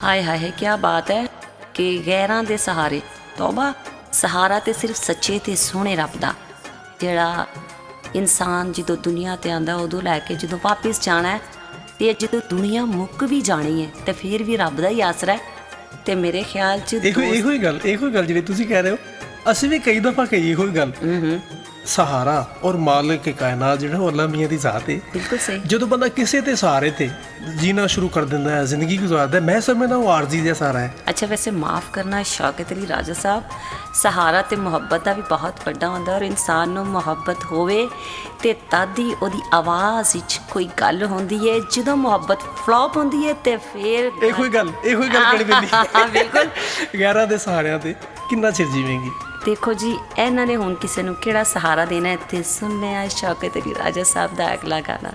हाय हाय क्या बात है कि गैरां दे सहारे तौबा सहारा ते सिर्फ सच्चे ते सोहणे रब दा जिहड़ा इंसान जो दुनिया ते आंदा उदों लैके जो वापस जाना है ते जो दुनिया मुक भी जानी है तो फिर भी रब दा ही आसरा है। तो मेरे ख्याल च ਇਹੋ ਗੱਲ ਜਿਹੜੀ ਤੁਸੀਂ ਕਹਿ ਰਹੇ ਹੋ ਅਸੀਂ ਵੀ ਕਈ ਦਫਾ ਕਹੀ ਇਹੋ ਗੱਲ सहारा और मालिक के कायनात जो अल्लाह मियाँ की जात है। बिल्कुल सही। जो बंदा किसी के सहारे ते जीना शुरू कर देता है जिंदगी गुजारता है मैं समझदा वो आरजी जैसा सहारा है। अच्छा वैसे माफ़ करना शौकत अली राजा साहब सहारा तो मुहब्बत का भी बहुत बड़ा होंदा और इंसान नूं मुहब्बत होवे ते तद ही उहदी आवाज़ विच कोई गल होंदी है जो मुहब्बत फ्लॉप होंदी है तो फिर इहो गल कहनी पैंदी बिल्कुल गैरां दे सहारियां ते किन्ना चिर जीवेंगी। देखो जी इन्होंने हुण किसी नूं किहड़ा सहारा देना है इत्थे सुनने आ शौकत अली राजा साहब दा अगला गाना।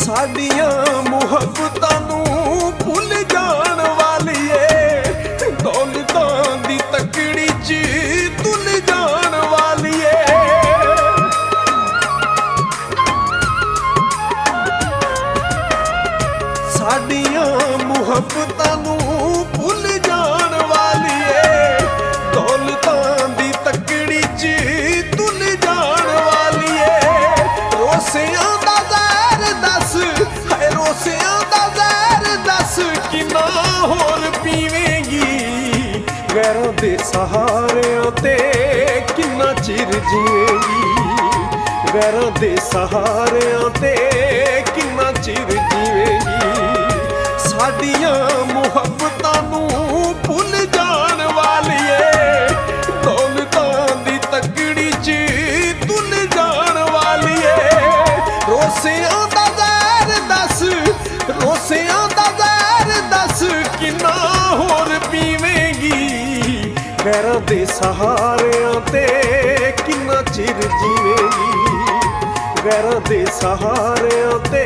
साडियां मुहब्बतां नूं भुल जाण वालीए दौलतां दी तकड़ी च तुल जाण वालीए साडियां मुहब्बतां नूं भुल जाण वालीए दौलतां दी तकड़ी च तुल जाण वालीए रोसियां रोसियां दा ज़हर दस किन्ना होर पीवेंगी गैरों दे सहारियां ते किन्ना चिर जीवेंगी गैरों दे सहारियां ते किन्ना चिर जीवेंगी साडियां मुहब्बतां नूं भुल जाण वालीए दौलतां दी तकड़ी च तुल जाण वालीए रोसियां रोसियां दा ज़हर दस किन्ना होर पीवेंगी गैरां दे सहारियां ते किन्ना चिर जीवेंगी गैरां दे सहारियां ते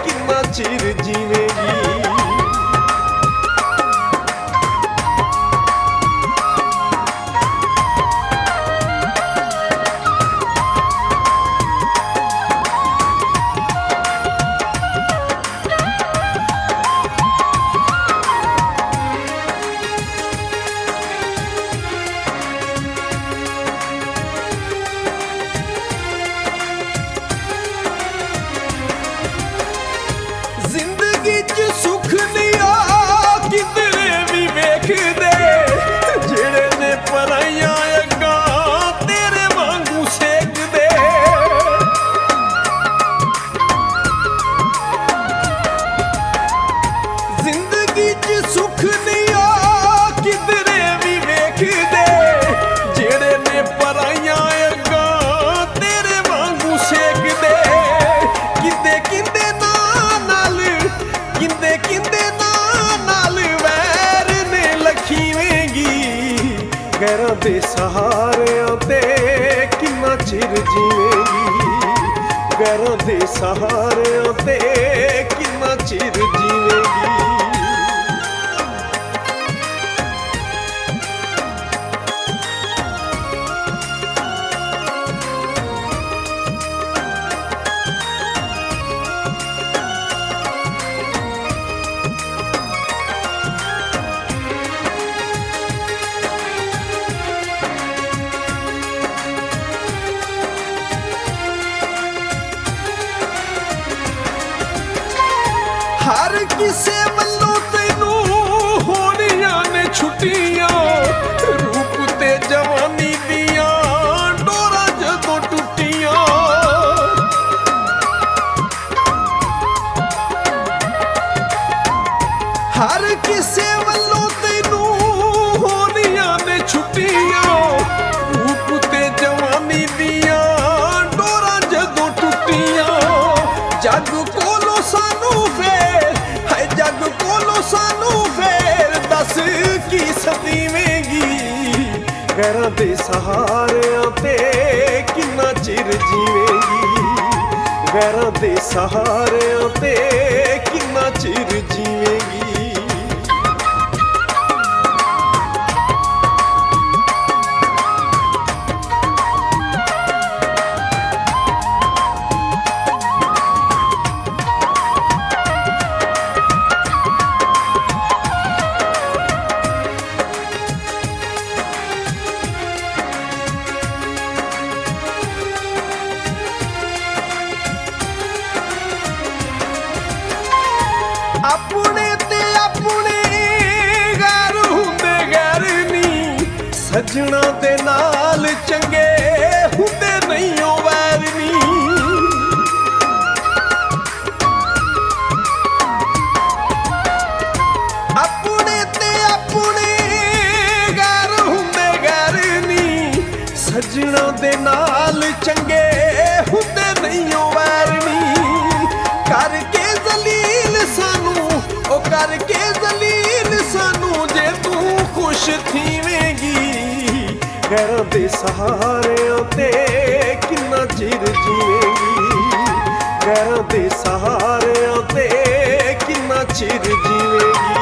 किन्ना चिर जीवेंगी। सुख लिया किधरे भी वेखदे जेड़े ने पराइयां अग्गां तेरे वांगू सेकदे जिंदगी च सुख लिया किधरे भी वेखदे जेड़े ने पराइयां अग्गां तेरे वांगू सेकदे किंदे किंदे किंदे किंदे नाल वैर ने लखीवेंगी गैरां दे सहारियां ते किन्ना चिर जीवेंगी गैरां दे सहारियां ते किन्ना चिर जीवेंगी। हर किसे वल्लों तैनू होनियां ने छुट्टियां रूप ते जवानी दियां डोरां जदों टुट्टियां हर किसे वल्लों तैनू होनियां ने छुट्टियां रूप ते जवानी दियां डोरां जदों टुट्टियां जग कोलों सानू जग कोलों सानू फेर दस की सतीवेंगी गैरां दे सहारियां ते किन्ना चिर ਚਿਰ ਜੀਵੇਂਗੀ ਗੈਰਾਂ ਦੇ ਸਹਾਰਿਆਂ ਤੇ ਕਿੰਨਾ ਚਿਰ ਜੀਵੇਂਗੀ ਆਪਣੇ ਤੇ ਆਪਣੇ ਗੈਰ ਹੁੰਦੇ ਗੈਰ ਨੀ ਸੱਜਣਾ ਦੇ ਨਾਲ ਚੰਗੇ ਹੁੰਦੇ ਨਹੀਂ ਓ ਵੈਰ ਨੀ ਆਪਣੇ ਤੇ ਆਪਣੇ ਗੈਰ ਹੁੰਦੇ ਗੈਰ ਨੀ ਸੱਜਣਾ ਦੇ ਨਾਲ ਚੰਗੇ ਹੁੰਦੇ ਨਹੀਂ ਓ ਵੈਰ ਨੀ ਕਰਕੇ ਜ਼ਲੀਲ ਸਾਨੂੰ ਉਹ ਕਰਕੇ ਜ਼ਲੀਲ ਸਾਨੂੰ ਜੇ ਤੂੰ ਖੁਸ਼ ਥੀਵੇਂਗੀ ਗੈਰਾਂ ਦੇ ਸਹਾਰਿਆਂ ਤੇ ਕਿੰਨਾ ਚਿਰ ਜੀਵੇਂਗੀ ਗੈਰਾਂ ਦੇ ਸਹਾਰਿਆਂ ਤੇ ਕਿੰਨਾ ਚਿਰ ਜੀਵੇਂਗੀ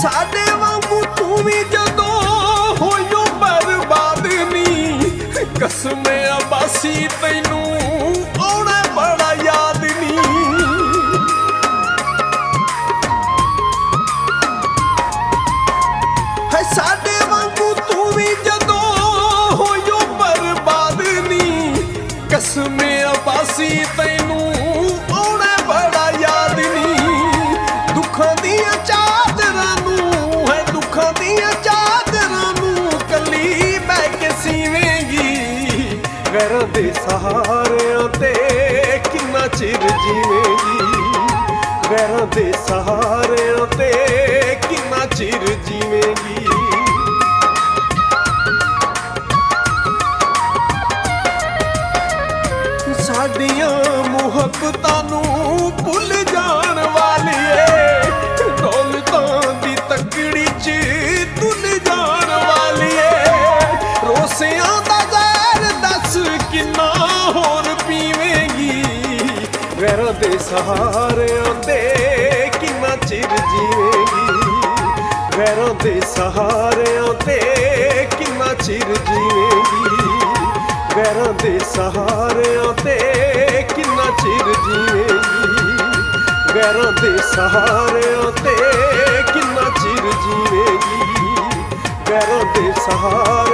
ਸਾਡੇ ਵਾਂਗੂ ਤੂੰ ਵੀ ਜਦੋਂ ਹੋਇਓ ਬਰਬਾਦ ਨੀ ਕਸਮੇ ਅਬਾਸੀ ਤੈਨੂੰ ਆਉਣਾ ਬੜਾ ਯਾਦ ਨੀ ਹੈ ਸਾਡੇ ਵਾਂਗੂ ਤੂੰ ਵੀ ਜਦੋਂ ਹੋਇਓ ਬਰਬਾਦ ਨੀ ਕਸਮੇ ਅਬਾਸੀ ਤੈਨੂੰ ਆਉਣਾ ਬੜਾ ਯਾਦ ਨੀ ਦੁੱਖਾਂ ਦੀਆਂ ਚਾਦਰਾਂ ਨੂੰ ਹੈ ਦੁੱਖਾਂ ਦੀਆਂ ਚਾਦਰਾਂ ਨੂੰ ਕੱਲੀ ਬਹਿ ਕੇ ਸੀਵੇਂਗੀ ਗੈਰਾਂ ਦੇ ਸਹਾਰਿਆਂ ਤੇ ਕਿੰਨਾ ਚਿਰ ਜੀਵੇਂਗੀ ਗੈਰਾਂ ਦੇ ਸਹਾਰਿਆਂ ਤੇ ਕਿੰਨਾ ਚਿਰ ਜੀਵੇਂਗੀ ਸਾਡੀਆਂ ਮੁਹੱਬਤਾਂ ਨੂੰ ਭੁੱਲ ਜਾਣ ਵਾਲੀਏ ਦੌਲਤਾਂ ਦੀ ਤਕੜੀ 'ਚ ਤੁਲ ਜਾਣ ਵਾਲੀਏ ਰੋਸਿਆਂ ਦਾ ਜ਼ਹਿਰ ਦੱਸ ਕਿੰਨਾ ਹੋਰ ਪੀਵੇਂਗੀ ਗੈਰਾਂ ਦੇ ਸਹਾਰਿਆਂ ਤੇ ਕਿੰਨਾ ਚਿਰ ਜੀਵੇਂਗੀ ਗੈਰਾਂ ਦੇ ਸਹਾਰਿਆਂ ਤੇ ਕਿੰਨਾ ਚਿਰ ਜੀਵੇਂਗੀ ਗੈਰਾਂ ਦੇ ਸਹਾਰਿਆਂ ਤੇ ਕਿੰਨਾ ਚਿਰ ਜੀਵੇਂਗੀ ਗੈਰਾਂ ਦੇ ਸਹਾਰਿਆਂ ਤੇ ਕਿੰਨਾ ਚਿਰ ਜੀਵੇਂਗੀ ਗੈਰਾਂ ਦੇ ਸਹਾਰੇ